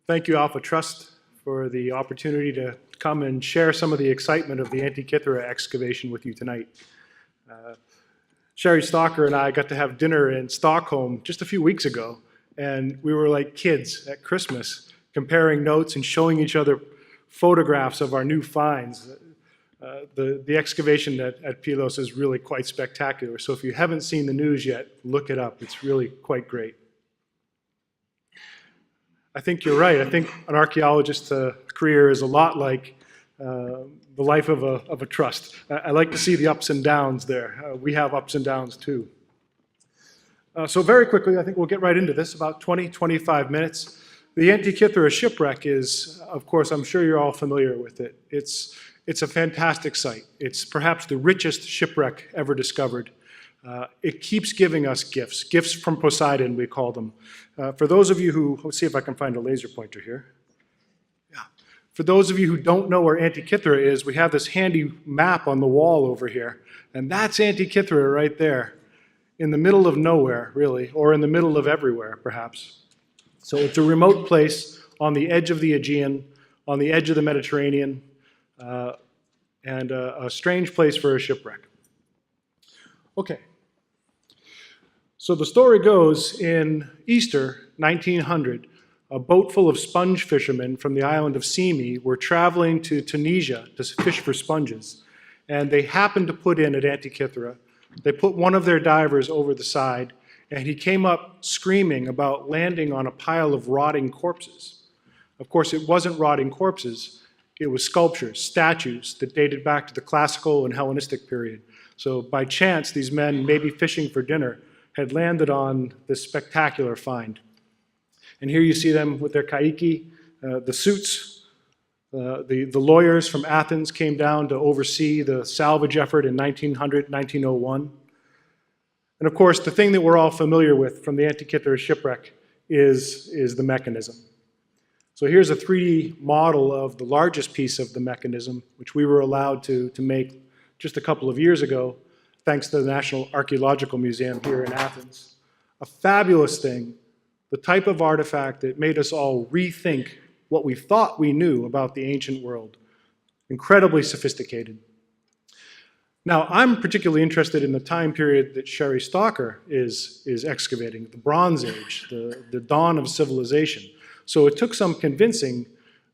Thank you, Alphatrust, for the opportunity to come and share some of the excitement of the Antikythera excavation with you tonight. Sherry Stalker and I got to have dinner in Stockholm just a few weeks ago, and we were like kids at Christmas, comparing notes and showing each other photographs of our new finds. The excavation at Pylos is really quite spectacular, so if you haven't seen the news yet, look it up. It's really quite great. I think you're right. I think an archaeologist's career is a lot like the life of a trust. I like to see the ups and downs there. We have ups and downs too. So very quickly, I think we'll get right into this, about 20, 25 minutes. The Antikythera shipwreck is, of course, I'm sure you're all familiar with it. It's a fantastic site. It's perhaps the richest shipwreck ever discovered. It keeps giving us gifts from Poseidon, we call them. For those of you who, let's see if I can find a laser pointer here. Yeah. For those of you who don't know where Antikythera is, we have this handy map on the wall over here, and that's Antikythera right there, in the middle of nowhere, really, or in the middle of everywhere, perhaps. So it's a remote place on the edge of the Aegean, on the edge of the Mediterranean, and a strange place for a shipwreck. Okay. So the story goes, in Easter 1900, a boat full of sponge fishermen from the island of Symi were traveling to Tunisia to fish for sponges. And they happened to put in at Antikythera. They put one of their divers over the side, and he came up screaming about landing on a pile of rotting corpses. Of course, it wasn't rotting corpses. It was sculptures, statues that dated back to the classical and Hellenistic period. So by chance, these men, maybe fishing for dinner, had landed on this spectacular find. And here you see them with their kaiki, the suits. The lawyers from Athens came down to oversee the salvage effort in 1900, 1901. And of course, the thing that we're all familiar with from the Antikythera shipwreck is the mechanism. So here's a 3D model of the largest piece of the mechanism, which we were allowed to make just a couple of years ago, thanks to the National Archaeological Museum here in Athens. A fabulous thing, the type of artifact that made us all rethink what we thought we knew about the ancient world. Incredibly sophisticated. Now, I'm particularly interested in the time period that Sherry Stalker is excavating, the Bronze Age, the dawn of civilization. So it took some convincing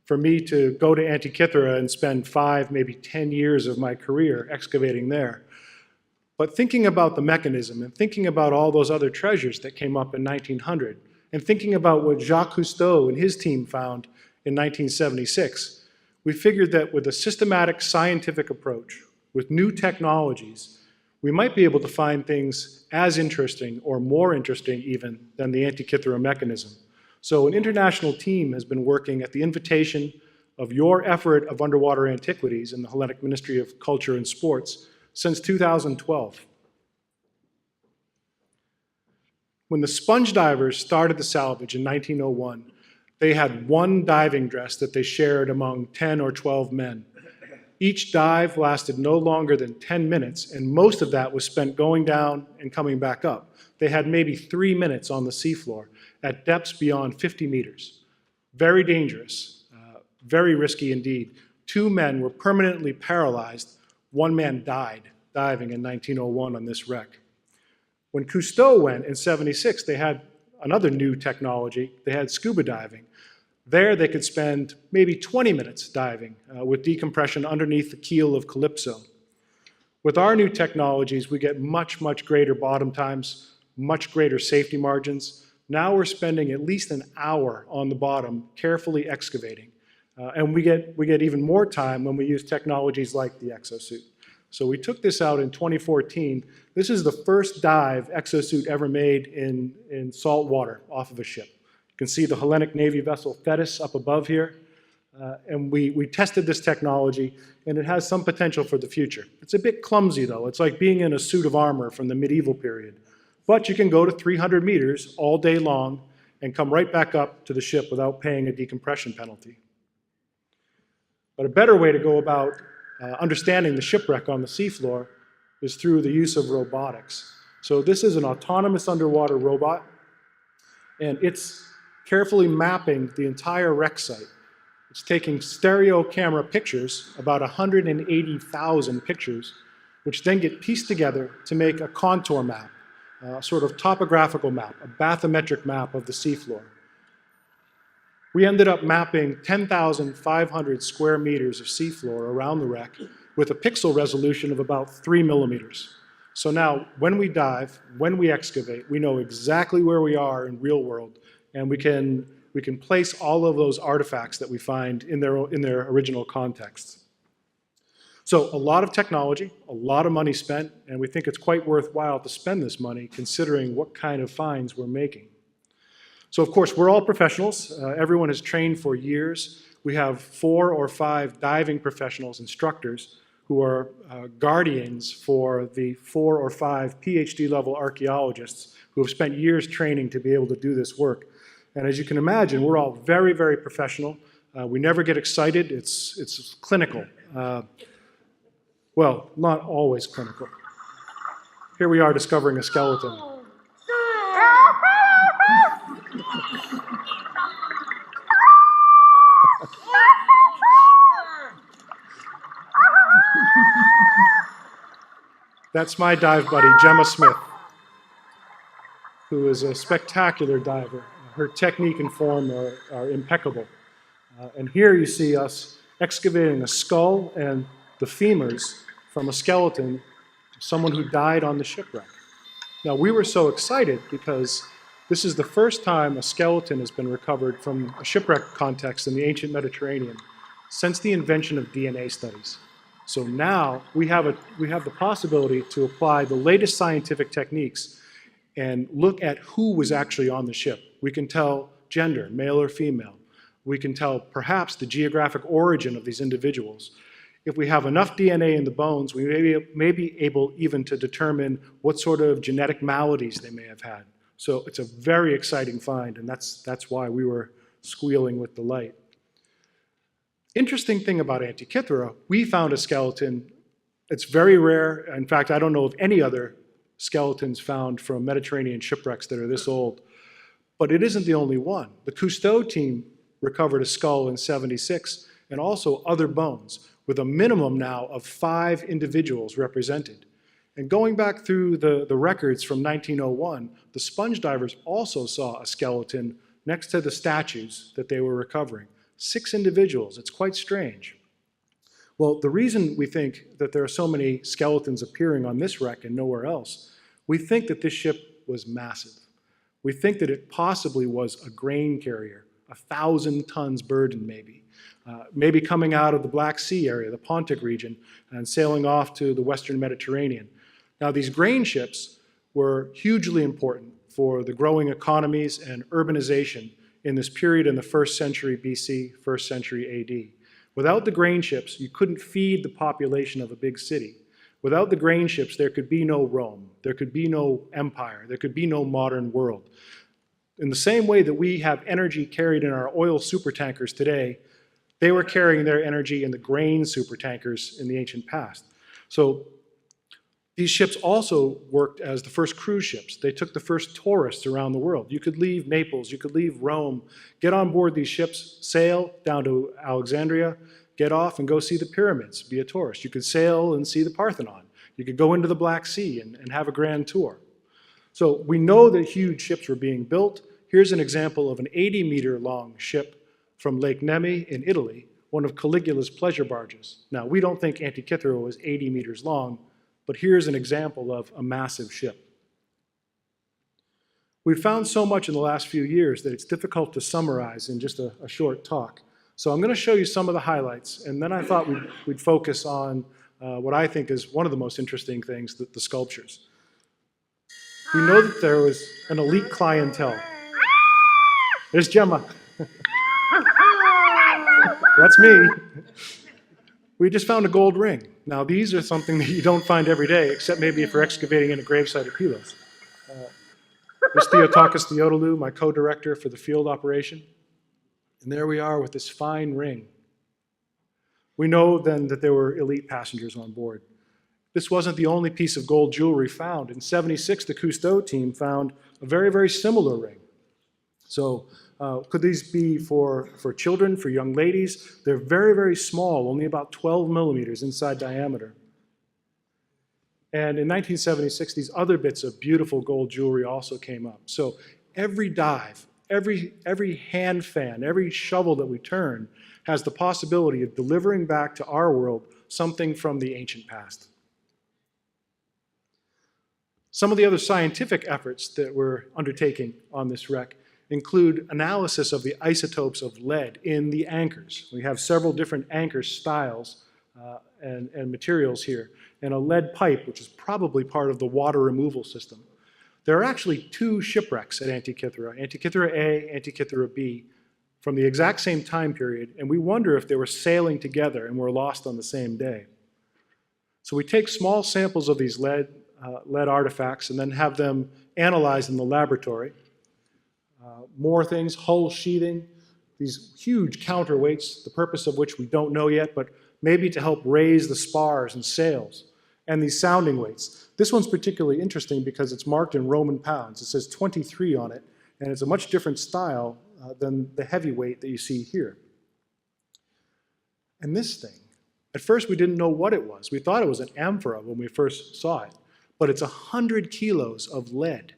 for me to go to Antikythera and spend 5, maybe 10 years of my career excavating there. But thinking about the mechanism and thinking about all those other treasures that came up in 1900, and thinking about what Jacques Cousteau and his team found in 1976, we figured that with a systematic scientific approach, with new technologies, we might be able to find things as interesting or more interesting even than the Antikythera mechanism. So an international team has been working at the invitation of your effort of underwater antiquities in the Hellenic Ministry of Culture and Sports since 2012. When the sponge divers started the salvage in 1901, they had one diving dress that they shared among 10 or 12 men. Each dive lasted no longer than 10 minutes, and most of that was spent going down and coming back up. They had maybe 3 minutes on the seafloor at depths beyond 50 meters. Very dangerous, very risky indeed. 2 men were permanently paralyzed. 1 man died diving in 1901 on this wreck. When Cousteau went in 76, they had another new technology. They had scuba diving. There they could spend maybe 20 minutes diving with decompression underneath the keel of Calypso. With our new technologies, we get much, much greater bottom times, much greater safety margins. Now we're spending at least an hour on the bottom carefully excavating. And we get even more time when we use technologies like the exosuit. So we took this out in 2014. This is the first dive exosuit ever made in salt water off of a ship. You can see the Hellenic Navy vessel Thetis up above here. And we tested this technology, and it has some potential for the future. It's a bit clumsy, though. It's like being in a suit of armor from the medieval period. But you can go to 300 meters all day long and come right back up to the ship without paying a decompression penalty. But a better way to go about understanding the shipwreck on the seafloor is through the use of robotics. So this is an autonomous underwater robot, and its carefully mapping the entire wreck site. It's taking stereo camera pictures, about 180,000 pictures, which then get pieced together to make a contour map, a sort of topographical map, a bathymetric map of the seafloor. We ended up mapping 10,500 square meters of seafloor around the wreck with a pixel resolution of about 3 millimeters. So now, when we dive, when we excavate, we know exactly where we are in real world, and we can place all of those artifacts that we find in their original contexts. So a lot of technology, a lot of money spent, and we think it's quite worthwhile to spend this money considering what kind of finds we're making. So of course, we're all professionals. Everyone has trained for years. We have 4 or 5 diving professionals, instructors, who are guardians for the 4 or 5 PhD level archaeologists who have spent years training to be able to do this work. And as you can imagine, we're all very, very professional. We never get excited. It's clinical. Well, not always clinical. Here we are discovering a skeleton. That's my dive buddy, Gemma Smith, who is a spectacular diver. Her technique and form are impeccable. And here you see us excavating a skull and the femurs from a skeleton of someone who died on the shipwreck. Now, we were so excited because this is the first time a skeleton has been recovered from a shipwreck context in the ancient Mediterranean since the invention of DNA studies. So now we have the possibility to apply the latest scientific techniques and look at who was actually on the ship. We can tell gender, male or female. We can tell perhaps the geographic origin of these individuals. If we have enough DNA in the bones, we may be able even to determine what sort of genetic maladies they may have had. So it's a very exciting find, and that's why we were squealing with delight. Interesting thing about Antikythera, we found a skeleton. It's very rare. In fact, I don't know of any other skeletons found from Mediterranean shipwrecks that are this old. But it isn't the only one. The Cousteau team recovered a skull in '76 and also other bones, with a minimum now of 5 individuals represented. And going back through the records from 1901, the sponge divers also saw a skeleton next to the statues that they were recovering. 6 individuals. It's quite strange. Well, the reason we think that there are so many skeletons appearing on this wreck and nowhere else, we think that this ship was massive. We think that it possibly was a grain carrier, 1,000 tons burden maybe, maybe coming out of the Black Sea area, the Pontic region, and sailing off to the Western Mediterranean. Now, these grain ships were hugely important for the growing economies and urbanization in this period in the 1st century BC, 1st century AD. Without the grain ships, you couldn't feed the population of a big city. Without the grain ships, there could be no Rome, there could be no empire, there could be no modern world. In the same way that we have energy carried in our oil supertankers today, they were carrying their energy in the grain supertankers in the ancient past. So these ships also worked as the first cruise ships. They took the first tourists around the world. You could leave Naples, you could leave Rome, get on board these ships, sail down to Alexandria, get off and go see the pyramids, be a tourist. You could sail and see the Parthenon. You could go into the Black Sea and have a grand tour. So we know that huge ships were being built. Here's an example of an 80-meter long ship from Lake Nemi in Italy, one of Caligula's pleasure barges. Now, we don't think Antikythera was 80 meters long, but here's an example of a massive ship. We've found so much in the last few years that it's difficult to summarize in just a short talk. So I'm going to show you some of the highlights, and then I thought we'd focus on what I think is one of the most interesting things, the sculptures. We know that there was an elite clientele. There's Gemma. That's me. We just found a gold ring. Now, these are something that you don't find every day, except maybe if you're excavating in a gravesite at Pylos. There's Theotokos Theodolou, my co-director for the field operation. And there we are with this fine ring. We know then that there were elite passengers on board. This wasn't the only piece of gold jewelry found. In '76, the Cousteau team found a very, very similar ring. So could these be for children, for young ladies? They're very, very small, only about 12 millimeters inside diameter. And in 1976, these other bits of beautiful gold jewelry also came up. So every dive, every hand fan, every shovel that we turn has the possibility of delivering back to our world something from the ancient past. Some of the other scientific efforts that we're undertaking on this wreck include analysis of the isotopes of lead in the anchors. We have several different anchor styles and materials here, and a lead pipe, which is probably part of the water removal system. There are actually two shipwrecks at Antikythera, Antikythera A, Antikythera B, from the exact same time period, and we wonder if they were sailing together and were lost on the same day. So we take small samples of these lead artifacts and then have them analyzed in the laboratory. More things, hull sheathing, these huge counterweights, the purpose of which we don't know yet, but maybe to help raise the spars and sails, and these sounding weights. This one's particularly interesting because it's marked in Roman pounds. It says 23 on it, and it's a much different style than the heavyweight that you see here. And this thing, at first we didn't know what it was. We thought it was an amphora when we first saw it, but it's 100 kilos of lead.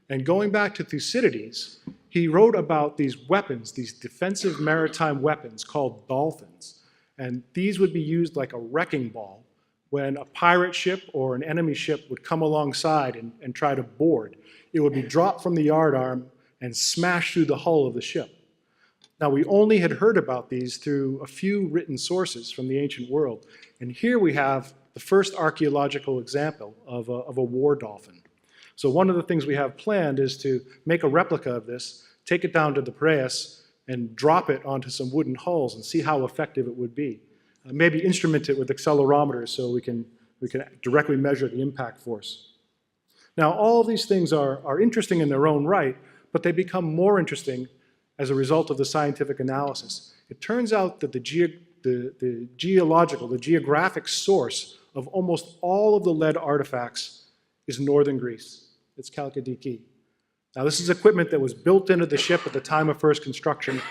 And going back to Thucydides, he wrote about these weapons, these defensive maritime weapons called dolphins. And these would be used like a wrecking ball when a pirate ship or an enemy ship would come alongside and try to board. It would be dropped from the yardarm and smash through the hull of the ship. Now, we only had heard about these through a few written sources from the ancient world. And here we have the first archaeological example of a war dolphin. So one of the things we have planned is to make a replica of this, take it down to the Piraeus, and drop it onto some wooden hulls and see how effective it would be. Maybe instrument it with accelerometers so we can directly measure the impact force. Now, all of these things are interesting in their own right, but they become more interesting as a result of the scientific analysis. It turns out that the geographic source of almost all of the lead artifacts is northern Greece. It's Chalkidiki. Now, this is equipment that was built into the ship at the time of first construction,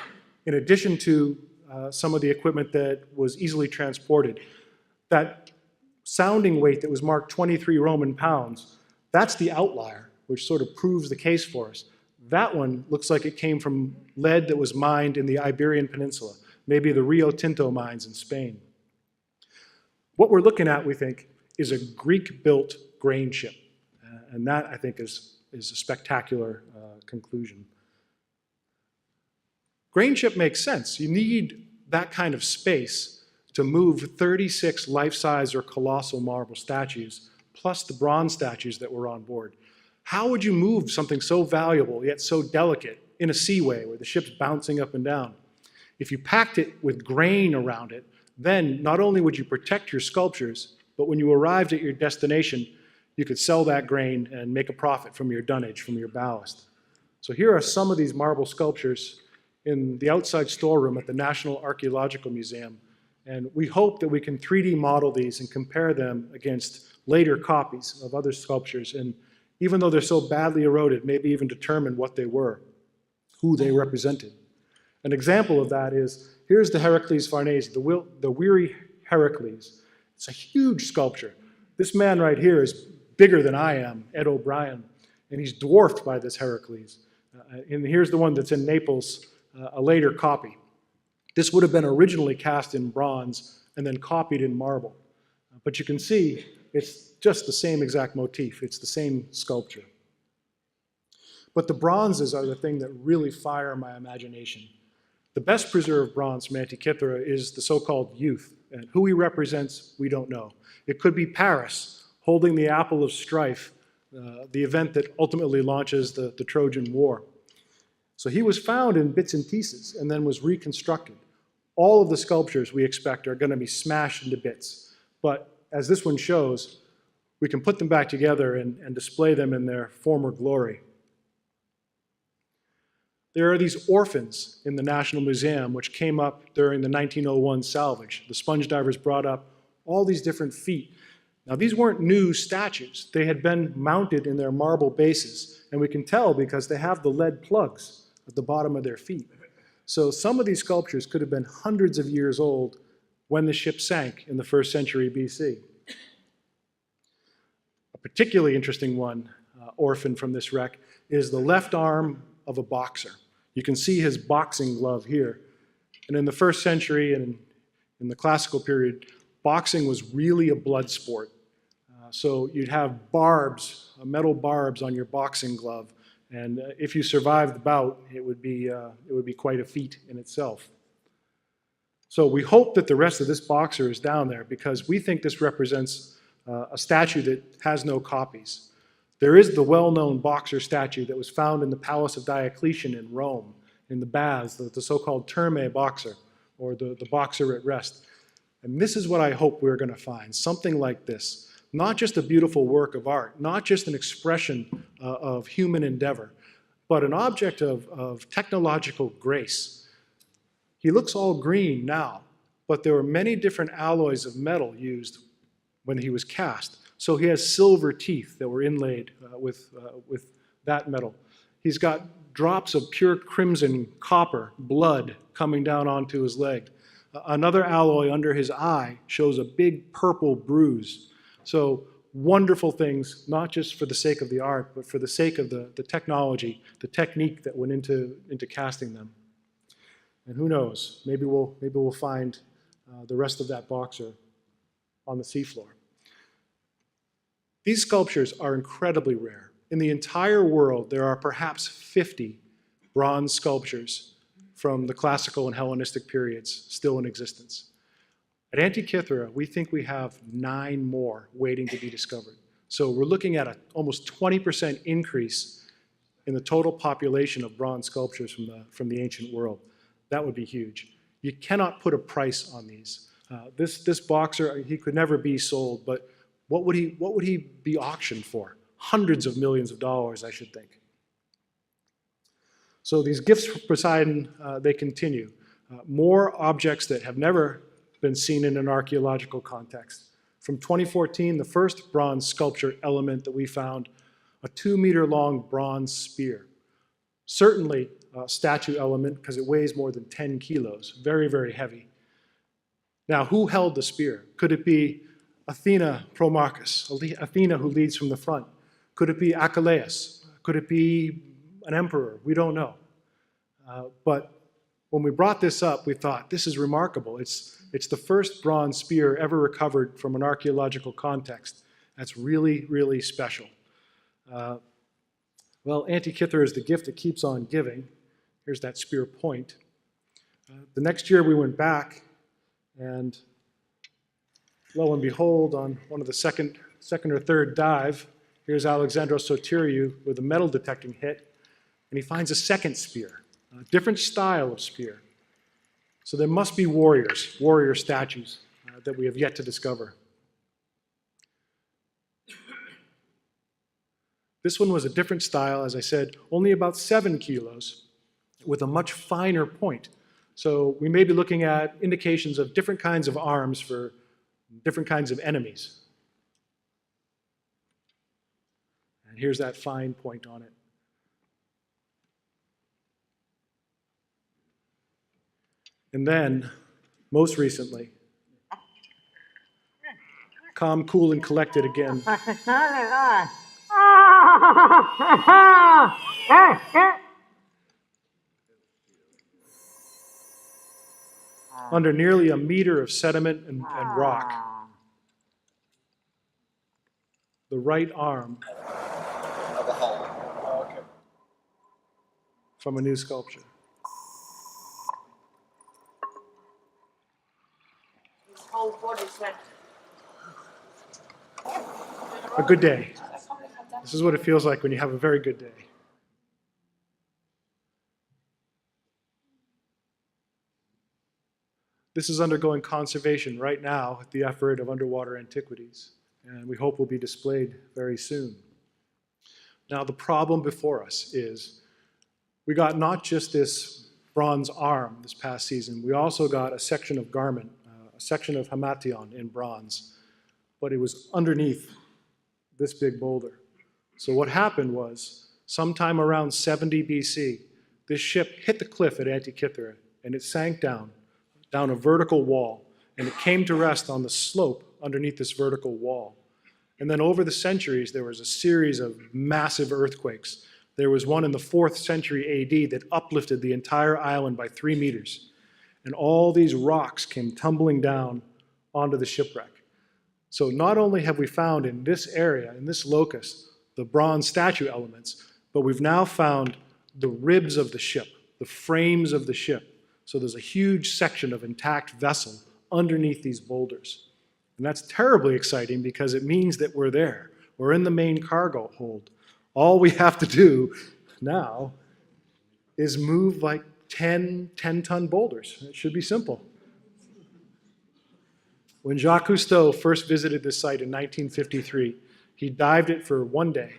in addition to some of the equipment that was easily transported. That sounding weight that was marked 23 Roman pounds, that's the outlier, which sort of proves the case for us. That one looks like it came from lead that was mined in the Iberian Peninsula, maybe the Rio Tinto mines in Spain. What we're looking at, we think, is a Greek-built grain ship. And that, I think, is a spectacular conclusion. Grain ship makes sense. You need that kind of space to move 36 life-size or colossal marble statues, plus the bronze statues that were on board. How would you move something so valuable, yet so delicate, in a seaway where the ship's bouncing up and down? If you packed it with grain around it, then not only would you protect your sculptures, but when you arrived at your destination, you could sell that grain and make a profit from your dunnage, from your ballast. So here are some of these marble sculptures in the outside storeroom at the National Archaeological Museum. And we hope that we can 3D model these and compare them against later copies of other sculptures. And even though they're so badly eroded, maybe even determine what they were, who they represented. An example of that is, here's the Heracles Farnese, the weary Heracles. It's a huge sculpture. This man right here is bigger than I am, Ed O'Brien, and he's dwarfed by this Heracles. And here's the one that's in Naples, a later copy. This would have been originally cast in bronze and then copied in marble. But you can see it's just the same exact motif. It's the same sculpture. But the bronzes are the thing that really fire my imagination. The best preserved bronze from Antikythera is the so-called youth. And who he represents, we don't know. It could be Paris, holding the apple of strife, the event that ultimately launches the Trojan War. So he was found in bits and pieces and then was reconstructed. All of the sculptures we expect are going to be smashed into bits. But as this one shows, we can put them back together and display them in their former glory. There are these orphans in the National Museum which came up during the 1901 salvage. The sponge divers brought up all these different feet. Now, these weren't new statues. They had been mounted in their marble bases, and we can tell because they have the lead plugs at the bottom of their feet. So some of these sculptures could have been hundreds of years old when the ship sank in the 1st century BC. A particularly interesting one, orphaned from this wreck, is the left arm of a boxer. You can see his boxing glove here. And in the 1st century and in the classical period, boxing was really a blood sport. So you'd have barbs, metal barbs on your boxing glove. And if you survived the bout, it would be quite a feat in itself. So we hope that the rest of this boxer is down there because we think this represents a statue that has no copies. There is the well-known boxer statue that was found in the Palace of Diocletian in Rome, in the baths, the so-called terme boxer, or the boxer at rest. And this is what I hope we're going to find, something like this. Not just a beautiful work of art, not just an expression of human endeavor, but an object of technological grace. He looks all green now, but there were many different alloys of metal used when he was cast. So he has silver teeth that were inlaid with that metal. He's got drops of pure crimson copper, blood, coming down onto his leg. Another alloy under his eye shows a big purple bruise. So wonderful things, not just for the sake of the art, but for the sake of the technology, the technique that went into casting them. And who knows, maybe we'll find the rest of that boxer on the seafloor. These sculptures are incredibly rare. In the entire world, there are perhaps 50 bronze sculptures from the classical and Hellenistic periods still in existence. At Antikythera, we think we have 9 more waiting to be discovered. So we're looking at an almost 20% increase in the total population of bronze sculptures from the ancient world. That would be huge. You cannot put a price on these. This boxer, he could never be sold, but what would he be auctioned for? Hundreds of millions of dollars, I should think. So these gifts from Poseidon, they continue. More objects that have never been seen in an archaeological context. From 2014, the first bronze sculpture element that we found, a 2-meter-long bronze spear. Certainly a statue element because it weighs more than 10 kilos, very, very heavy. Now, who held the spear? Could it be Athena Promachus, Athena who leads from the front? Could it be Achilles? Could it be an emperor? We don't know. But when we brought this up, we thought, this is remarkable. It's the first bronze spear ever recovered from an archaeological context. That's really, really special. Well, Antikythera is the gift that keeps on giving. Here's that spear point. The next year we went back, and lo and behold, on one of the second or third dive, here's Alexandros Sotiriou with a metal detecting hit, and he finds a second spear, a different style of spear. So there must be warrior statues that we have yet to discover. This one was a different style, as I said, only about 7 kilos, with a much finer point. So we may be looking at indications of different kinds of arms for different kinds of enemies. And here's that fine point on it. And then, most recently, calm, cool, and collected again. Under nearly a meter of sediment and rock. The right arm of a hull. Okay. From a new sculpture. A good day. This is what it feels like when you have a very good day. This is undergoing conservation right now at the effort of Underwater Antiquities, and we hope will be displayed very soon. Now, the problem before us is we got not just this bronze arm this past season, we also got a section of garment, a section of hamartion in bronze, but it was underneath this big boulder. So what happened was, sometime around 70 BC, this ship hit the cliff at Antikythera, and it sank down a vertical wall, and it came to rest on the slope underneath this vertical wall. And then over the centuries, there was a series of massive earthquakes. There was one in the 4th century AD that uplifted the entire island by 3 meters. And all these rocks came tumbling down onto the shipwreck. So not only have we found in this area, in this locus, the bronze statue elements, but we've now found the ribs of the ship, the frames of the ship. So there's a huge section of intact vessel underneath these boulders. And that's terribly exciting because it means that we're there. We're in the main cargo hold. All we have to do now is move like 10-ton boulders. It should be simple. When Jacques Cousteau first visited this site in 1953, he dived it for 1 day.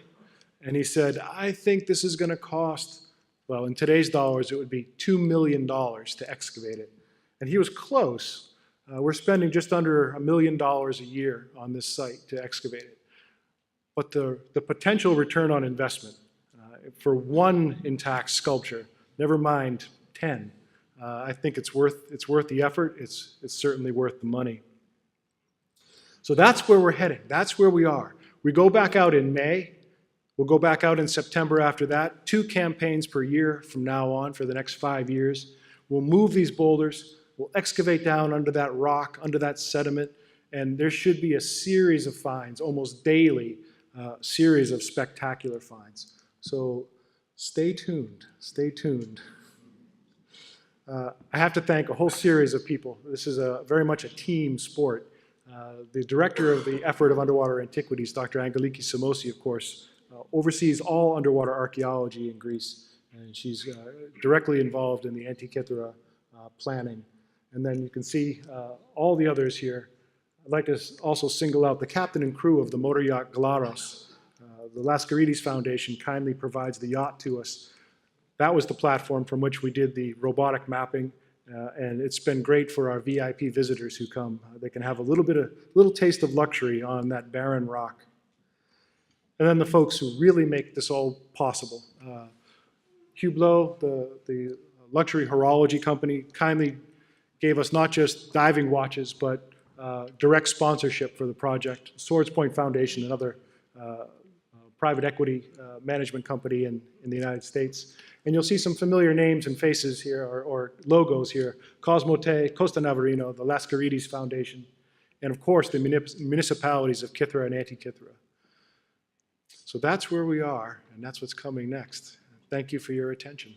And he said, I think this is going to cost, well, in today's dollars, it would be $2 million to excavate it. And he was close. We're spending just under $1 million a year on this site to excavate it. But the potential return on investment for one intact sculpture, never mind 10, I think it's worth the effort. It's certainly worth the money. So that's where we're heading. That's where we are. We go back out in May. We'll go back out in September after that. 2 campaigns per year from now on for the next 5 years. We'll move these boulders. We'll excavate down under that rock, under that sediment, and there should be a series of finds, almost daily, series of spectacular finds. So stay tuned. Stay tuned. I have to thank a whole series of people. This is very much a team sport. The director of the effort of underwater antiquities, Dr. Angeliki Samosi, of course, oversees all underwater archaeology in Greece, and she's directly involved in the Antikythera planning. And then you can see all the others here. I'd like to also single out the captain and crew of the motor yacht Galaros. The Laskaridis Foundation kindly provides the yacht to us. That was the platform from which we did the robotic mapping. And it's been great for our VIP visitors who come. They can have a little taste of luxury on that barren rock. And then the folks who really make this all possible. Hublot, the luxury horology company, kindly gave us not just diving watches, but direct sponsorship for the project. Swords Point Foundation, another private equity management company in the United States. And you'll see some familiar names and faces here, or logos here. Cosmote, Costa Navarino, the Laskaridis Foundation, and of course the municipalities of Kythera and Antikythera. So that's where we are, and that's what's coming next. Thank you for your attention.